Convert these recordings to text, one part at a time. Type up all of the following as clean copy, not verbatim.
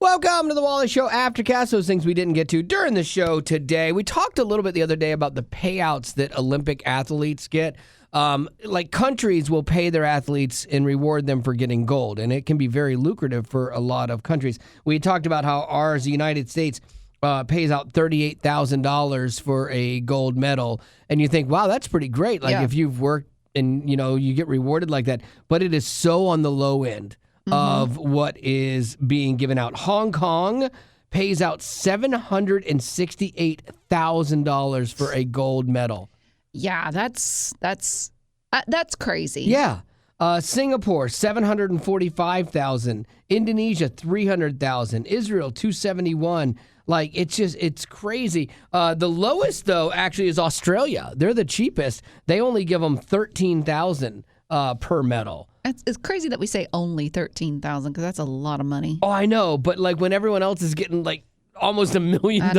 Welcome to the Wally Show Aftercast, those things we didn't get to during the show today. We talked a little bit the other day about the payouts that Olympic athletes get. Like countries will pay their athletes and reward them for getting gold, and it can be very lucrative for a lot of countries. We talked about how ours, the United States, pays out $38,000 for a gold medal, and you think, wow, that's pretty great. Like if you've worked and, you get rewarded like that, but it is so on the low end of what is being given out. Hong Kong pays out $768,000 for a gold medal. Yeah, that's crazy. Yeah. Singapore, $745,000. Indonesia, $300,000. Israel, $271,000. Like, it's crazy. The lowest, though, actually is Australia. They're the cheapest. They only give them $13,000 per medal. It's crazy that we say only $13,000 because that's a lot of money. Oh, I know, but like when everyone else is getting like almost $1 million,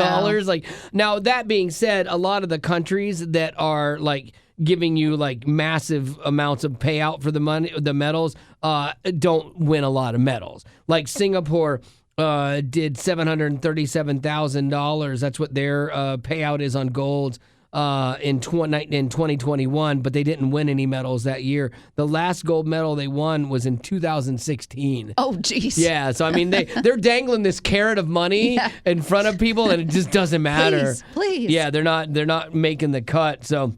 like now that being said, a lot of the countries that are like giving you like massive amounts of payout for the money, the medals, don't win a lot of medals. Like Singapore did $737,000. That's what their payout is on golds. In 2021, but they didn't win any medals that year. The last gold medal they won was in 2016. Oh, geez. Yeah, so I mean they're dangling this carrot of money in front of people, and it just doesn't matter. Please. Yeah, they're not making the cut. So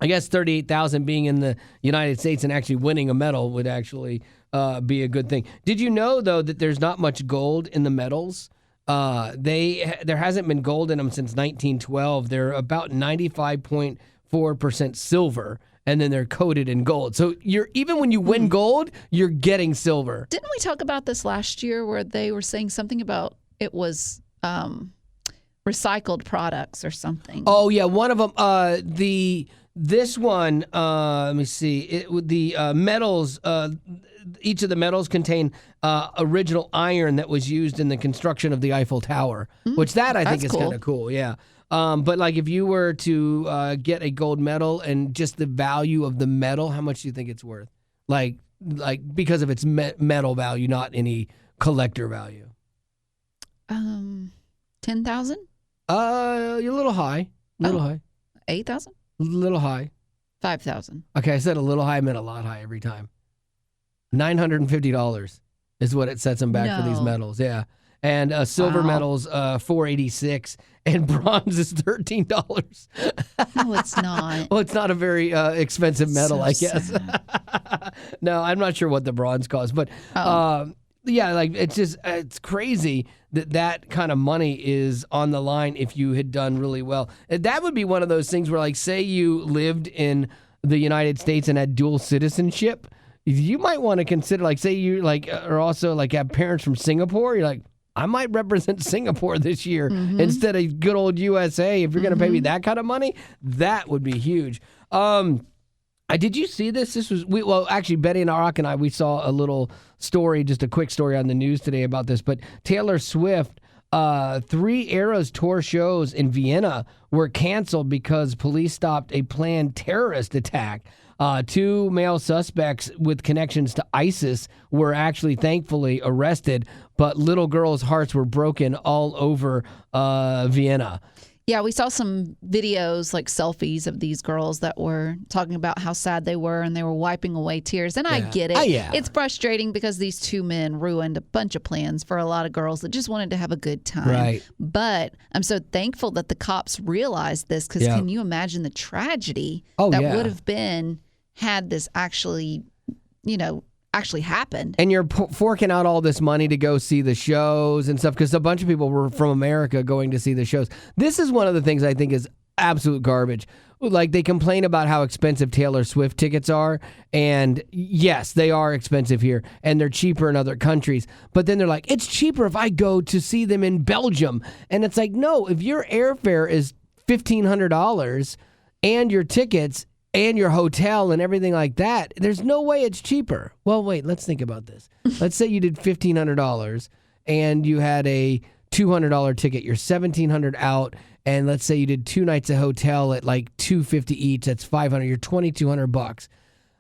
I guess 38,000 being in the United States and actually winning a medal would actually be a good thing. Did you know though that there's not much gold in the medals? There hasn't been gold in them since 1912. They're about 95.4% silver, and then they're coated in gold. So even when you win gold, you're getting silver. Didn't we talk about this last year where they were saying something about it was recycled products or something? Oh yeah, one of them. This one. Let me see. The medals. Each of the medals contain original iron that was used in the construction of the Eiffel Tower, which that I think is kind of cool. Yeah. But like if you were to get a gold medal and just the value of the medal, how much do you think it's worth? Like because of its metal value, not any collector value. 10,000? You're a little high. High. 8,000? A little high. 5,000. Okay, I said a little high, I meant a lot high every time. $950 is what it sets them back for these medals. Yeah. And silver medals, $486, and bronze is $13. No, it's not. Well, it's not a very expensive medal, I guess. Sad. No, I'm not sure what the bronze costs, but yeah, like it's crazy that kind of money is on the line if you had done really well. That would be one of those things where, like, say you lived in the United States and had dual citizenship. You might want to consider, like, say you like are also like have parents from Singapore. You're like, I might represent Singapore this year instead of good old USA. If you're going to pay me that kind of money, that would be huge. Did you see this? Actually, Betty and Arak and I, we saw a little story, just a quick story on the news today about this. But Taylor Swift, 3 Eras tour shows in Vienna were canceled because police stopped a planned terrorist attack. 2 male suspects with connections to ISIS were actually thankfully arrested, but little girls' hearts were broken all over Vienna. Yeah, we saw some videos, like selfies of these girls that were talking about how sad they were and they were wiping away tears. And I get it. It's frustrating because these 2 men ruined a bunch of plans for a lot of girls that just wanted to have a good time. Right. But I'm so thankful that the cops realized this because can you imagine the tragedy that would have been had this actually happened. And you're forking out all this money to go see the shows and stuff because a bunch of people were from America going to see the shows. This is one of the things I think is absolute garbage. Like, they complain about how expensive Taylor Swift tickets are, and yes, they are expensive here, and they're cheaper in other countries. But then they're like, it's cheaper if I go to see them in Belgium. And it's like, no, if your airfare is $1,500 and your tickets and your hotel and everything like that, there's no way it's cheaper. Well, wait, let's think about this. Let's say you did $1,500 and you had a $200 ticket. You're $1,700 out, and let's say you did 2 nights of hotel at like $250 each. That's $500. You're $2,200.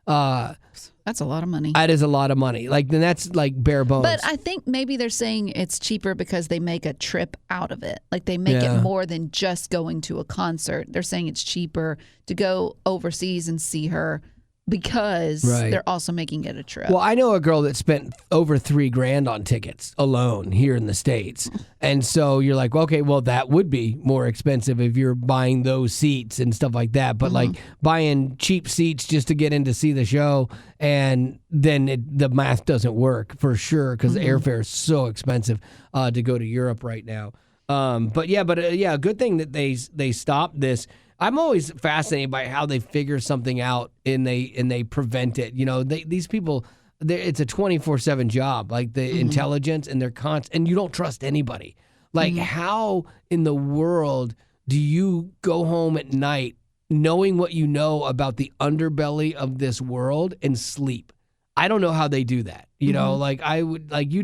That's a lot of money. That is a lot of money. Like, then that's like bare bones. But I think maybe they're saying it's cheaper because they make a trip out of it. Like, they make it more than just going to a concert. They're saying it's cheaper to go overseas and see her because they're also making it a trip. Well, I know a girl that spent over $3,000 on tickets alone here in the States. And so you're like, okay, well, that would be more expensive if you're buying those seats and stuff like that. But like buying cheap seats just to get in to see the show, and then the math doesn't work for sure because airfare is so expensive to go to Europe right now. But good thing that they stopped this. I'm always fascinated by how they figure something out and they prevent it. You know, these people, it's a 24/7 job. Like the intelligence and their and you don't trust anybody. Like how in the world do you go home at night knowing what you know about the underbelly of this world and sleep? I don't know how they do that. You know, like I would, like you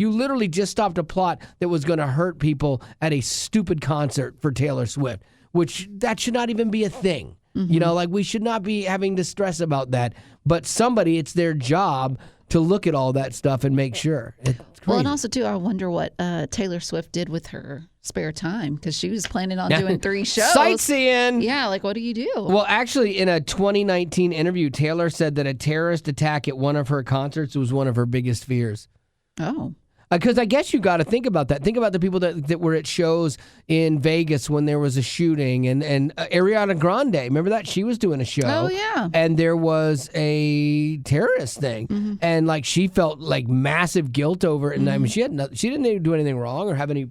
literally just stopped a plot that was going to hurt people at a stupid concert for Taylor Swift. Which that should not even be a thing. You know, like we should not be having to stress about that. But somebody, it's their job to look at all that stuff and make sure. Well, and also, too, I wonder what Taylor Swift did with her spare time because she was planning on doing 3 shows. Sightseeing. Yeah, like what do you do? Well, actually, in a 2019 interview, Taylor said that a terrorist attack at one of her concerts was one of her biggest fears. Oh. Because I guess you got to think about that. Think about the people that were at shows in Vegas when there was a shooting. And Ariana Grande, remember that? She was doing a show. Oh, yeah. And there was a terrorist thing. And, like, she felt, like, massive guilt over it. And, I mean, she didn't do anything wrong or have any,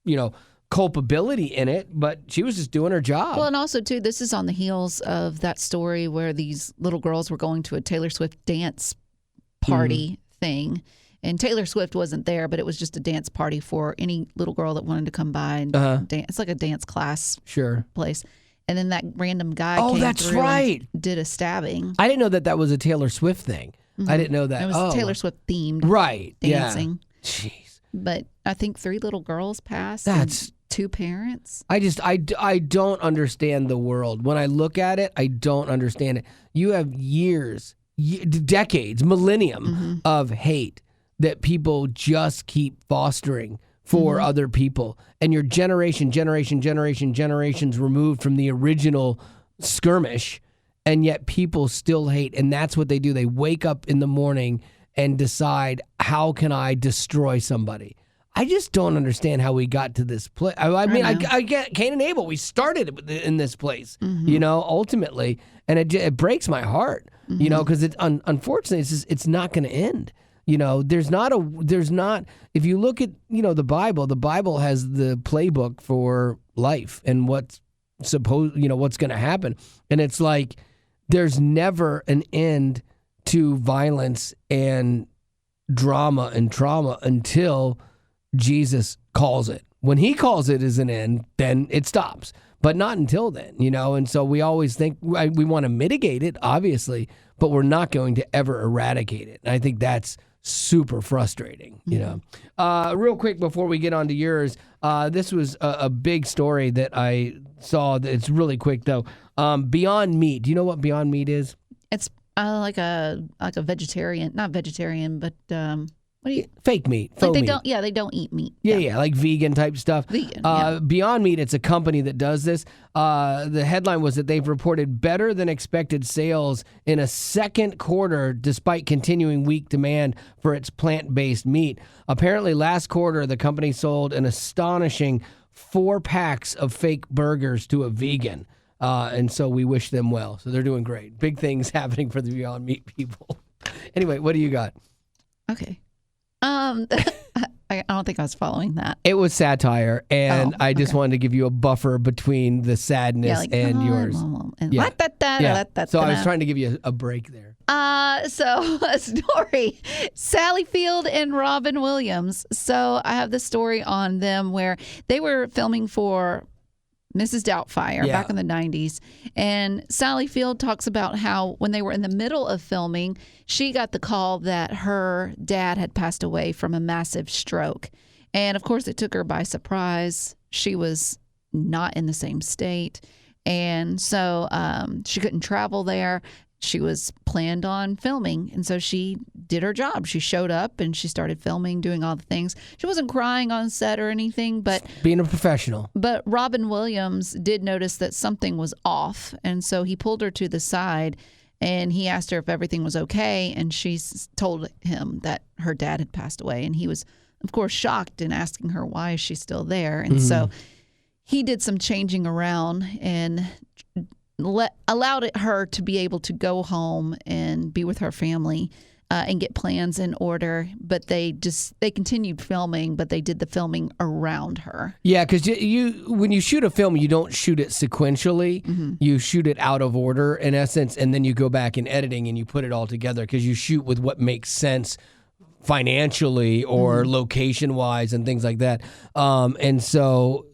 you know, culpability in it. But she was just doing her job. Well, and also, too, this is on the heels of that story where these little girls were going to a Taylor Swift dance party thing. And Taylor Swift wasn't there, but it was just a dance party for any little girl that wanted to come by and dance. It's like a dance class place. And then that random guy came through and did a stabbing. I didn't know that was a Taylor Swift thing. I didn't know that. It was Taylor Swift themed dancing. Yeah. Jeez. But I think 3 little girls passed. That's 2 parents. I don't understand the world. When I look at it, I don't understand it. You have years, decades, millennium of hate that people just keep fostering for other people. And you're generations removed from the original skirmish, and yet people still hate. And that's what they do. They wake up in the morning and decide, how can I destroy somebody? I just don't understand how we got to this place. I mean, I get Cain and Abel. We started in this place, you know, ultimately. And it breaks my heart, you know, because unfortunately, it's not going to end. You know, there's not, if you look at, you know, the Bible has the playbook for life and what's going to happen. And it's like, there's never an end to violence and drama and trauma until Jesus calls it. When he calls it as an end, then it stops, but not until then, you know? And so we always think we want to mitigate it, obviously, but we're not going to ever eradicate it. And I think that's super frustrating, you know. Real quick before we get on to yours, this was a big story that I saw. It's really quick though. Beyond Meat. Do you know what Beyond Meat is? It's like a vegetarian, not vegetarian, but what do you fake meat? Like they don't. Yeah, they don't eat meat. Yeah, like vegan type stuff. Vegan. Beyond Meat. It's a company that does this. The headline was that they've reported better than expected sales in a second quarter, despite continuing weak demand for its plant-based meat. Apparently, last quarter the company sold an astonishing 4 packs of fake burgers to a vegan. And so we wish them well. So they're doing great. Big things happening for the Beyond Meat people. Anyway, what do you got? Okay. I don't think I was following that. It was satire, and I just wanted to give you a buffer between the sadness and yours. So I was trying to give you a break there. So a story, Sally Field and Robin Williams. So I have this story on them where they were filming for Mrs. Doubtfire back in the 90s. And Sally Field talks about how when they were in the middle of filming, she got the call that her dad had passed away from a massive stroke. And of course, it took her by surprise. She was not in the same state. And so she couldn't travel there. she was planned on filming. And so she did her job. She showed up and she started filming, doing all the things. She wasn't crying on set or anything, but being a professional. But Robin Williams did notice that something was off. And so he pulled her to the side and he asked her if everything was okay. And she told him that her dad had passed away. And he was, of course, shocked and asking her, why is she still there? And so he did some changing around and allowed her to be able to go home and be with her family and get plans in order. But they continued filming, but they did the filming around her. Yeah, because when you shoot a film, you don't shoot it sequentially. You shoot it out of order, in essence, and then you go back in editing and you put it all together because you shoot with what makes sense financially or location-wise and things like that. And so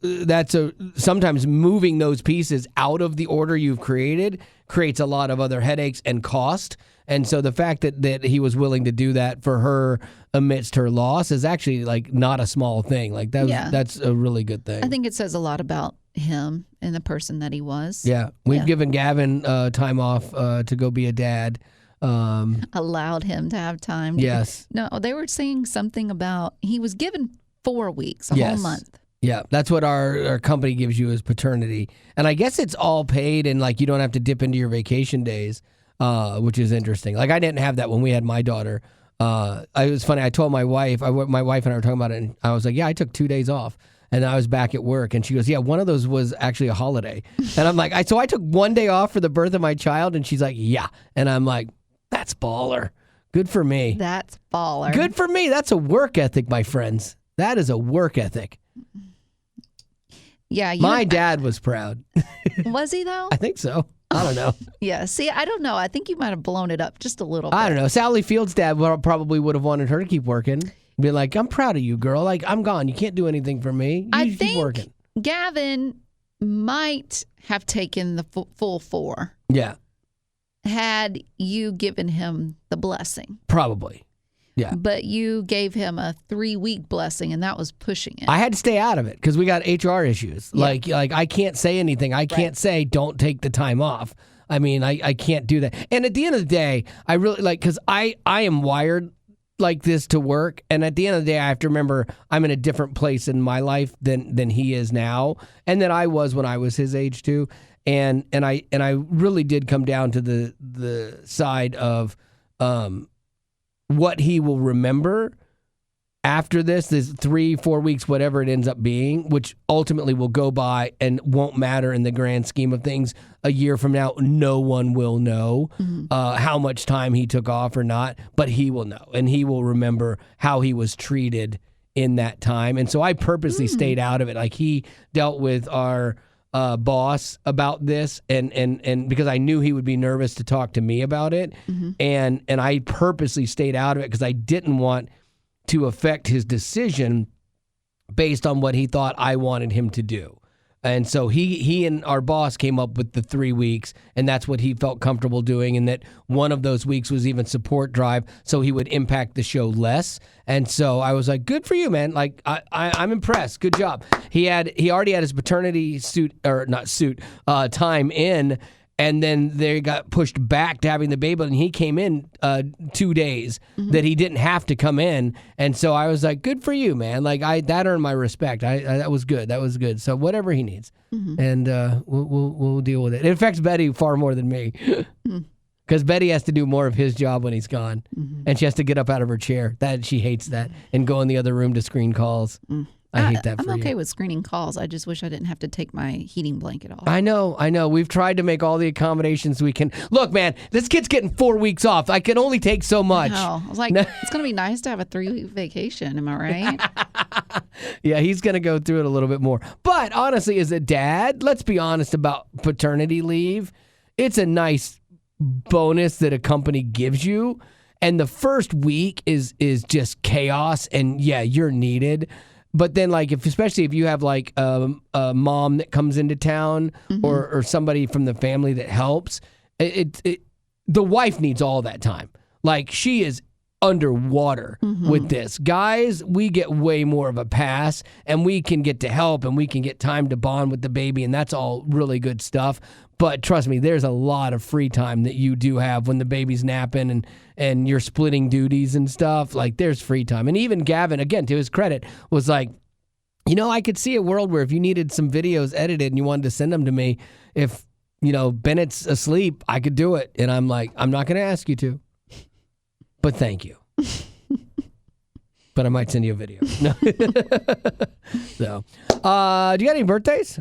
sometimes moving those pieces out of the order you've created creates a lot of other headaches and cost. And so the fact that he was willing to do that for her amidst her loss is actually like not a small thing. Like that's a really good thing. I think it says a lot about him and the person that he was. Yeah. We've given Gavin time off to go be a dad. Allowed him to have time. Yes. No, they were saying something about he was given 4 weeks, a whole month. Yeah, that's what our company gives you as paternity. And I guess it's all paid and like you don't have to dip into your vacation days, which is interesting. Like I didn't have that when we had my daughter. It was funny. I told my wife, my wife and I were talking about it, and I was like, yeah, I took 2 days off. And I was back at work, and she goes, yeah, one of those was actually a holiday. And I'm like, so I took 1 day off for the birth of my child? And she's like, yeah. And I'm like, that's baller. Good for me. That's baller. Good for me. That's a work ethic, my friends. That is a work ethic. Yeah. My dad was proud. Was he, though? I think so. I don't know. Yeah. See, I don't know. I think you might have blown it up just a little bit. I don't know. Sally Field's dad probably would have wanted her to keep working. Be like, I'm proud of you, girl. Like, I'm gone. You can't do anything for me. I keep working. think Gavin might have taken the full 4. Yeah. Had you given him the blessing. Probably. Yeah. But you gave him a 3-week blessing, and that was pushing it. I had to stay out of it because we got HR issues. Yeah. Like I can't say anything. I can't say don't take the time off. I mean, I can't do that. And at the end of the day, I really because I am wired like this to work. And at the end of the day, I have to remember I'm in a different place in my life than he is now, and that I was when I was his age too. And I really did come down to the side of what he will remember after this 3-4 weeks, whatever it ends up being, which ultimately will go by and won't matter in the grand scheme of things. A year from now, no one will know how much time he took off or not, but he will know, and he will remember how he was treated in that time. And so I purposely stayed out of it. Like he dealt with our boss about this, and because I knew he would be nervous to talk to me about it, and I purposely stayed out of it because I didn't want to affect his decision based on what he thought I wanted him to do. And so he and our boss came up with the 3 weeks, and that's what he felt comfortable doing, and that one of those weeks was even support drive, so he would impact the show less. And so I was like, good for you, man. Like, I'm impressed. Good job. He already had his paternity time in, and then they got pushed back to having the baby, and he came in 2 days that he didn't have to come in. And so I was like, good for you, man. Like that earned my respect. That was good. That was good. So whatever he needs, and we'll deal with it. It affects Betty far more than me, because Betty has to do more of his job when he's gone, and she has to get up out of her chair. That she hates that, and go in the other room to screen calls. I hate that for you. I'm okay with screening calls. I just wish I didn't have to take my heating blanket off. I know. We've tried to make all the accommodations we can. Look, man, this kid's getting 4 weeks off. I can only take so much. I was like, it's going to be nice to have a 3-week vacation. Am I right? Yeah, he's going to go through it a little bit more. But honestly, as a dad, let's be honest about paternity leave. It's a nice bonus that a company gives you. And the first week is just chaos. And yeah, you're needed. But then, like, especially if you have like a mom that comes into town or somebody from the family that helps, the wife needs all that time. Like, she is underwater with this. Guys, we get way more of a pass, and we can get to help, and we can get time to bond with the baby, and that's all really good stuff. But trust me, there's a lot of free time that you do have when the baby's napping and you're splitting duties and stuff. Like, there's free time. And even Gavin, again, to his credit, was like, I could see a world where if you needed some videos edited and you wanted to send them to me, if, Bennett's asleep, I could do it. And I'm like, I'm not going to ask you to, but thank you. But I might send you a video. No. So, do you got any birthdays?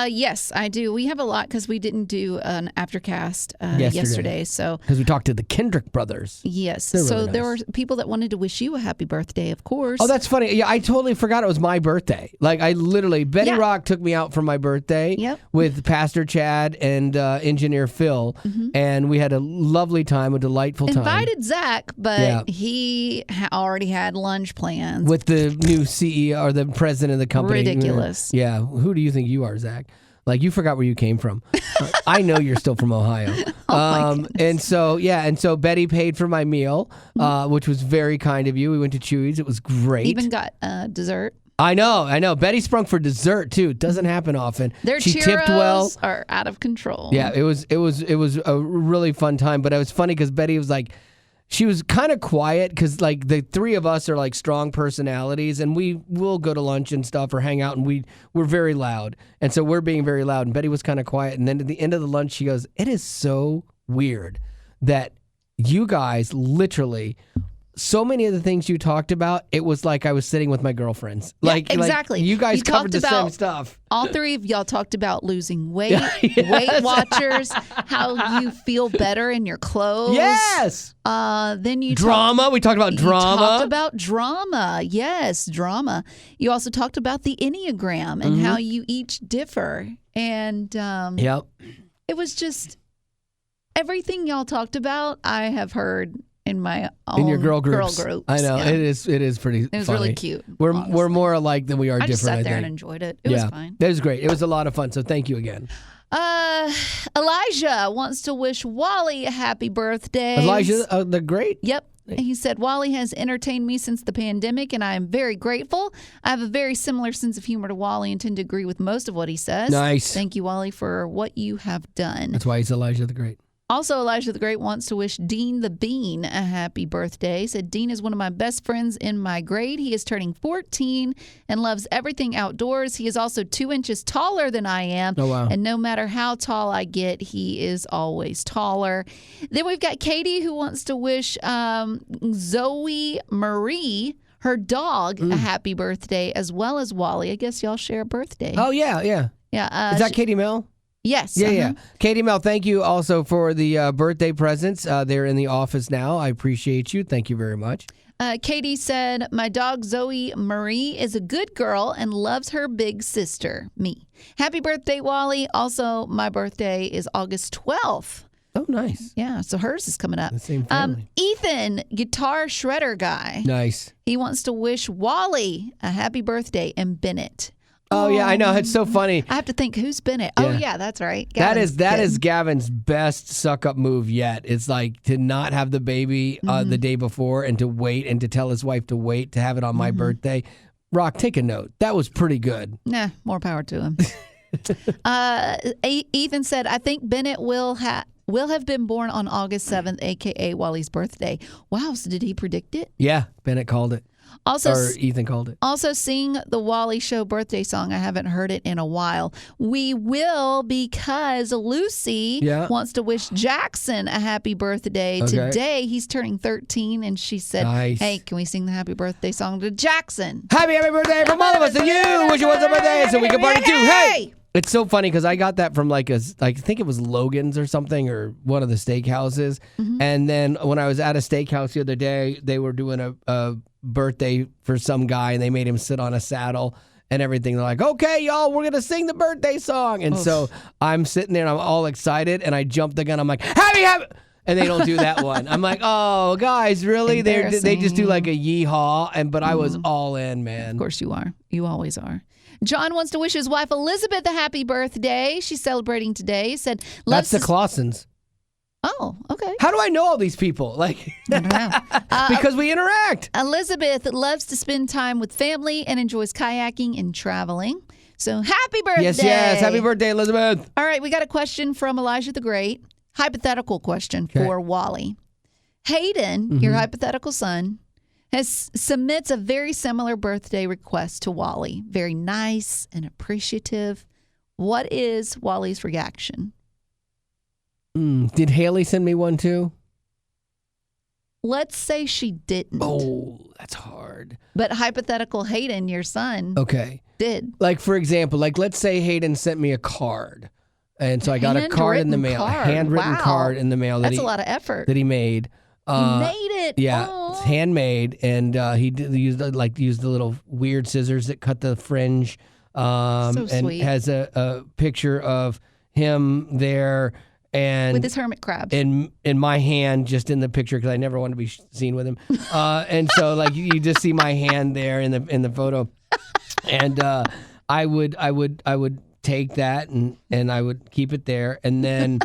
Yes, I do. We have a lot because we didn't do an Aftercast yesterday. So because we talked to the Kendrick brothers. Yes. Really so nice. There were people that wanted to wish you a happy birthday, of course. Oh, that's funny. Yeah, I totally forgot it was my birthday. Like, I literally, Betty Rock took me out for my birthday with Pastor Chad and engineer Phil, and we had a lovely time, a delightful time. Invited Zach, but he already had lunch plans. With the new CEO or the president of the company. Ridiculous. Yeah. Who do you think you are, Zach? Like, you forgot where you came from. I know you're still from Ohio. And so Betty paid for my meal, which was very kind of you. We went to Chewy's. It was great. Even got dessert. I know. Betty sprung for dessert too. It doesn't happen often. She tipped well. Are out of control. Yeah, it was a really fun time. But it was funny because Betty was like, she was kind of quiet because, like, the three of us are, like, strong personalities, and we will go to lunch and stuff or hang out, and we're very loud. And so we're being very loud, and Betty was kind of quiet. And then at the end of the lunch, she goes, "It is so weird that you guys literally, so many of the things you talked about, it was like I was sitting with my girlfriends." Like, exactly. You guys covered the same stuff. All three of y'all talked about losing weight, Weight Watchers, how you feel better in your clothes. Yes. Then you drama. We talked about drama. You talked about drama. Yes, drama. You also talked about the Enneagram and how you each differ. And it was just everything y'all talked about. I have heard in my own girl groups. I know. Yeah. It is pretty funny. It was really cute. We're more alike than we are different. I just sat there and enjoyed it. It was fine. It was great. It was a lot of fun. So thank you again. Elijah wants to wish Wally a happy birthday. Elijah, the great? Yep. He said, Wally has entertained me since the pandemic, and I am very grateful. I have a very similar sense of humor to Wally and tend to agree with most of what he says. Nice. Thank you, Wally, for what you have done. That's why he's Elijah the Great. Also, Elijah the Great wants to wish Dean the Bean a happy birthday. Said, Dean is one of my best friends in my grade. He is turning 14 and loves everything outdoors. He is also 2 inches taller than I am. Oh, wow. And no matter how tall I get, he is always taller. Then we've got Katie, who wants to wish Zoe Marie, her dog, a happy birthday, as well as Wally. I guess y'all share a birthday. Oh, yeah. Yeah. Is that Katie Mel? Yes. Yeah. Katie Mel, thank you also for the birthday presents. They're in the office now. I appreciate you. Thank you very much. Katie said, my dog Zoe Marie is a good girl and loves her big sister, me. Happy birthday, Wally. Also, my birthday is August 12th. Oh, nice. Yeah, so hers is coming up. The same family. Ethan, guitar shredder guy. Nice. He wants to wish Wally a happy birthday and Bennett. Oh, yeah, I know. It's so funny. I have to think, who's Bennett? Yeah. Oh, yeah, that's right. That is Gavin's best suck-up move yet. It's like to not have the baby the day before and to wait and to tell his wife to wait to have it on my birthday. Rock, take a note. That was pretty good. Nah, more power to him. Ethan said, I think Bennett will have been born on August 7th, a.k.a. Wally's birthday. Wow, so did he predict it? Yeah, Bennett called it. Ethan called it. Also, sing the Wally Show birthday song. I haven't heard it in a while. We will, because Lucy wants to wish Jackson a happy birthday. Okay. Today, he's turning 13, and she said, hey, can we sing the happy birthday song to Jackson? Happy birthday from all of us to you. Wish you was a birthday so we can party too. Hey! It's so funny because I got that from I think it was Logan's or something, or one of the steakhouses. And then when I was at a steakhouse the other day, they were doing a birthday for some guy, and they made him sit on a saddle and everything. They're like, okay, y'all, we're going to sing the birthday song. And so I'm sitting there and I'm all excited, and I jump the gun. I'm like, happy. And they don't do that one. I'm like, oh, guys, really? They just do like a yeehaw. But I was all in, man. Of course you are. You always are. John wants to wish his wife Elizabeth a happy birthday. She's celebrating today. Said, that's the Clausens. Oh, okay. How do I know all these people? Like, I don't know. because we interact. Elizabeth loves to spend time with family and enjoys kayaking and traveling. So happy birthday. Yes. Happy birthday, Elizabeth. All right. We got a question from Elijah the Great. Hypothetical question for Wally. Hayden, your hypothetical son, submits a very similar birthday request to Wally. Very nice and appreciative. What is Wally's reaction? Did Haley send me one too? Let's say she didn't. Oh, that's hard. But hypothetical Hayden, your son, did. Like, for example, let's say Hayden sent me a card. And so I got a card in the mail, a handwritten card in the mail. That's a lot of effort. That he made. He made it. Yeah, it's handmade. And he used the little weird scissors that cut the fringe. So and sweet. Has a picture of him there. And with his hermit crabs in my hand, just in the picture, because I never want to be seen with him. And so you just see my hand there in the photo, and I would take that and I would keep it there, and then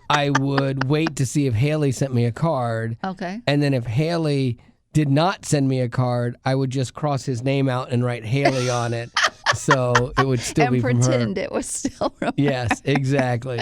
I would wait to see if Haley sent me a card. Okay. And then if Haley did not send me a card, I would just cross his name out and write Haley on it. So it would still be from her. And pretend it was still from her. Yes, exactly.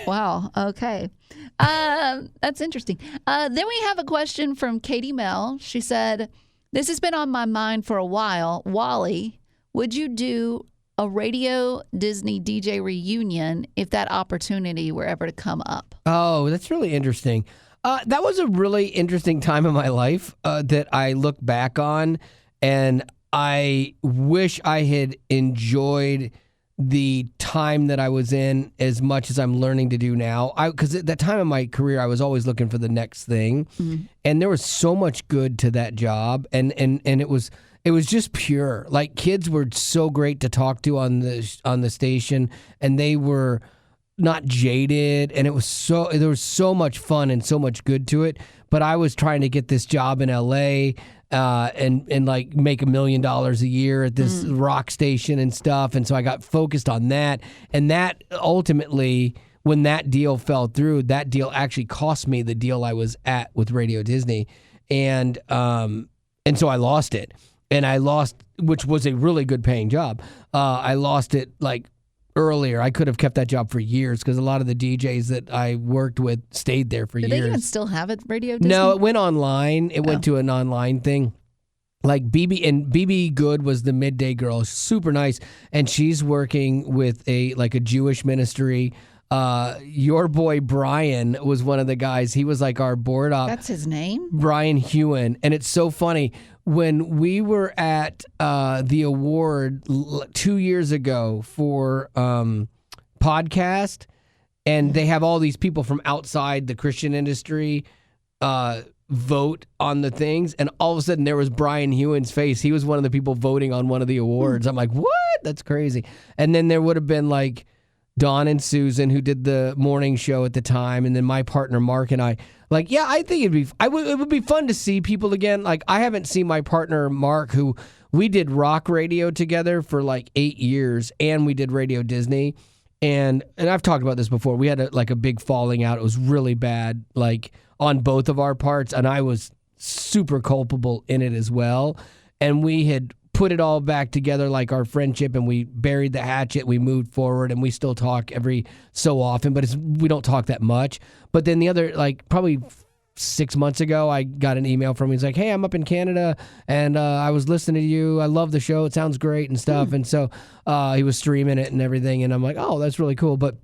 Wow. Okay. That's interesting. Then we have a question from Katie Mel. She said, this has been on my mind for a while. Wally, would you do a Radio Disney DJ reunion if that opportunity were ever to come up? Oh, that's really interesting. That was a really interesting time in my life that I look back on, and I wish I had enjoyed the time that I was in as much as I'm learning to do now. Because at that time in my career, I was always looking for the next thing, and there was so much good to that job, and it was just pure. Like, kids were so great to talk to on the station, and they were not jaded, and there was so much fun and so much good to it. But I was trying to get this job in LA and like make $1 million a year at this rock station and stuff, and so I got focused on that. And that ultimately, when that deal fell through, that deal actually cost me the deal I was at with Radio Disney, and so I lost it. And I lost, which was a really good paying job. I lost it like earlier. I could have kept that job for years because a lot of the DJs that I worked with stayed there for years. Do they even still have it, Radio Disney? No, it went online. It went to an online thing. Like BB Good was the midday girl, super nice, and she's working with a Jewish ministry. Your boy Brian was one of the guys. He was like our board op. That's his name? Brian Hewen. And it's so funny. When we were at the award 2 years ago for podcast, and they have all these people from outside the Christian industry vote on the things, and all of a sudden there was Brian Hewen's face. He was one of the people voting on one of the awards. I'm like, what? That's crazy. And then there would have been like Dawn and Susan, who did the morning show at the time, and then my partner Mark and I. Like, yeah, I think it would be fun to see people again. Like, I haven't seen my partner Mark, who we did rock radio together for like 8 years, and we did Radio Disney, and I've talked about this before. We had a big falling out. It was really bad, like on both of our parts, and I was super culpable in it as well. And we had put it all back together, like our friendship, and we buried the hatchet. We moved forward, and we still talk every so often, but we don't talk that much. But then the other, like probably 6 months ago, I got an email from him. He's like, hey, I'm up in Canada, and I was listening to you. I love the show. It sounds great and stuff. And so he was streaming it and everything, and I'm like, oh, that's really cool. But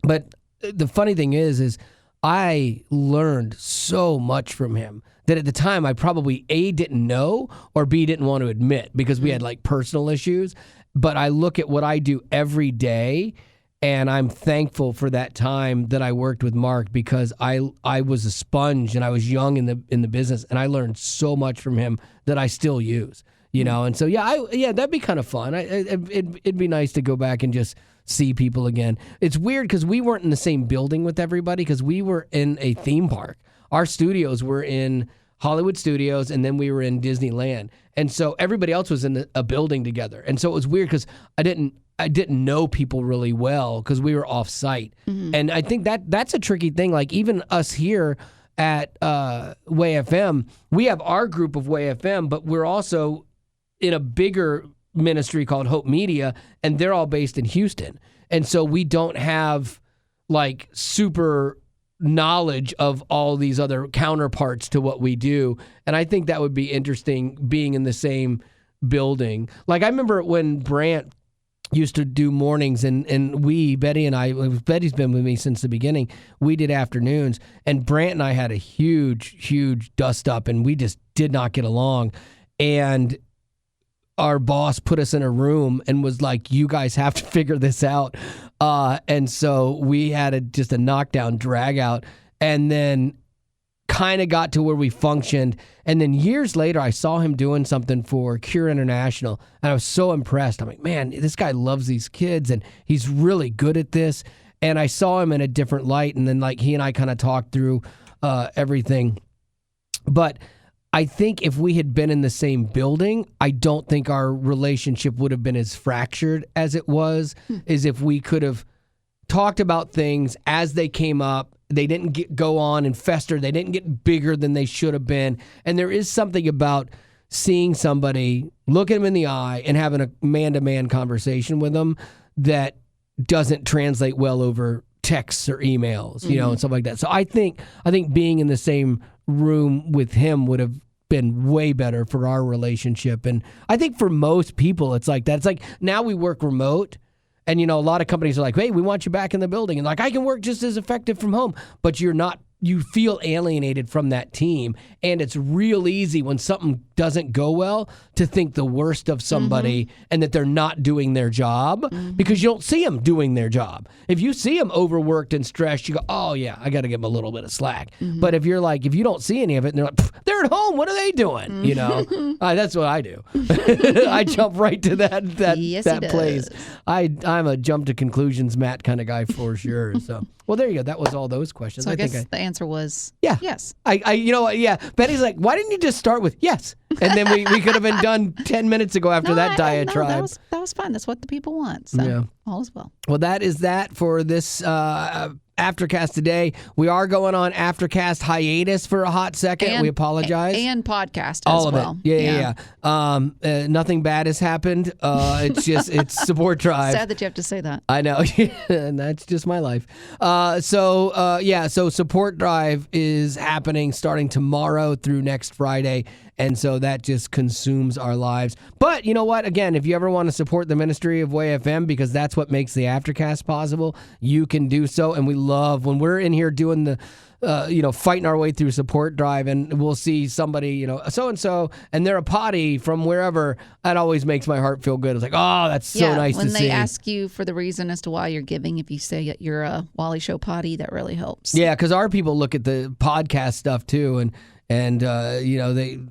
the funny thing is I learned so much from him that at the time I probably A, didn't know, or B, didn't want to admit, because we had like personal issues. But I look at what I do every day, and I'm thankful for that time that I worked with Mark, because I was a sponge, and I was young in the business, and I learned so much from him that I still use, you know. And so that'd be kind of fun. It'd be nice to go back and just see people again. It's weird because we weren't in the same building with everybody, because we were in a theme park. Our studios were in Hollywood Studios, and then we were in Disneyland. And so everybody else was in a building together. And so it was weird because I didn't know people really well because we were off site. And I think that's a tricky thing. Like even us here at Way FM, we have our group of Way FM, but we're also in a bigger ministry called Hope Media, and they're all based in Houston. And so we don't have like super knowledge of all these other counterparts to what we do. And I think that would be interesting being in the same building. Like I remember when Brant used to do mornings and Betty and I, Betty's been with me since the beginning, we did afternoons, and Brant and I had a huge dust up, and we just did not get along. And our boss put us in a room and was like, you guys have to figure this out. And so we had just a knockdown drag out, and then kind of got to where we functioned. And then years later, I saw him doing something for Cure International, and I was so impressed. I'm like, man, this guy loves these kids, and he's really good at this. And I saw him in a different light, and then like he and I kind of talked through everything. But I think if we had been in the same building, I don't think our relationship would have been as fractured as it was, as if we could have talked about things as they came up. They didn't go on and fester. They didn't get bigger than they should have been. And there is something about seeing somebody, look at them in the eye, and having a man-to-man conversation with them that doesn't translate well over texts or emails, and stuff like that. So I think being in the same room with him would have been way better for our relationship. And I think for most people, it's like that. It's like now we work remote. And, a lot of companies are like, hey, we want you back in the building. And like, I can work just as effective from home. But you feel alienated from that team. And it's real easy when something doesn't go well to think the worst of somebody and that they're not doing their job because you don't see them doing their job. If you see them overworked and stressed, you go, oh, yeah, I got to give them a little bit of slack. But if you're like, if you don't see any of it and they're like, they're at home, what are they doing? That's what I do. I jump right to that place. I'm a jump to conclusions, Matt kind of guy for sure. So, well, there you go. That was all those questions. So I guess the answer was yes. Yeah. Betty's like, why didn't you just start with yes? And then we could have been done 10 minutes ago after that diatribe. No, that was fun. That's what the people want. So all is well. Well, that is that for this Aftercast today. We are going on Aftercast hiatus for a hot second. We apologize. And podcast all as well. It. Yeah. Nothing bad has happened. It's support drive. Sad that you have to say that. I know. And that's just my life. So support drive is happening starting tomorrow through next Friday. And so that just consumes our lives. But you know what? Again, if you ever want to support the ministry of Way FM, because that's what makes the Aftercast possible, you can do so. And we love when we're in here doing the, fighting our way through support drive, and we'll see somebody, so-and-so, and they're a potty from wherever. That always makes my heart feel good. It's like, oh, that's so nice to see. When they ask you for the reason as to why you're giving, if you say that you're a Wally Show potty, that really helps. Yeah, because our people look at the podcast stuff too, and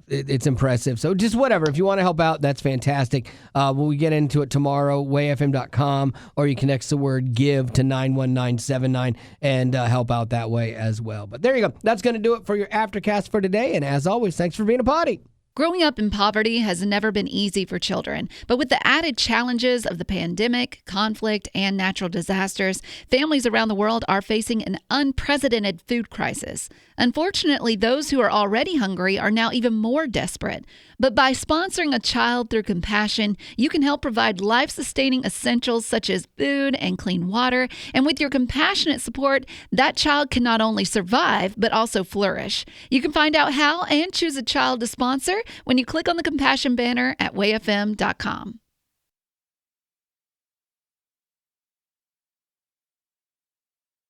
it's impressive. So just whatever. If you want to help out, that's fantastic. We'll get into it tomorrow, wayfm.com, or you can text the word give to 91979 and help out that way as well. But there you go. That's going to do it for your Aftercast for today. And as always, thanks for being a potty. Growing up in poverty has never been easy for children, but with the added challenges of the pandemic, conflict, and natural disasters, families around the world are facing an unprecedented food crisis. Unfortunately, those who are already hungry are now even more desperate. But by sponsoring a child through compassion, you can help provide life-sustaining essentials such as food and clean water. And with your compassionate support, that child can not only survive, but also flourish. You can find out how and choose a child to sponsor when you click on the compassion banner at wayfm.com.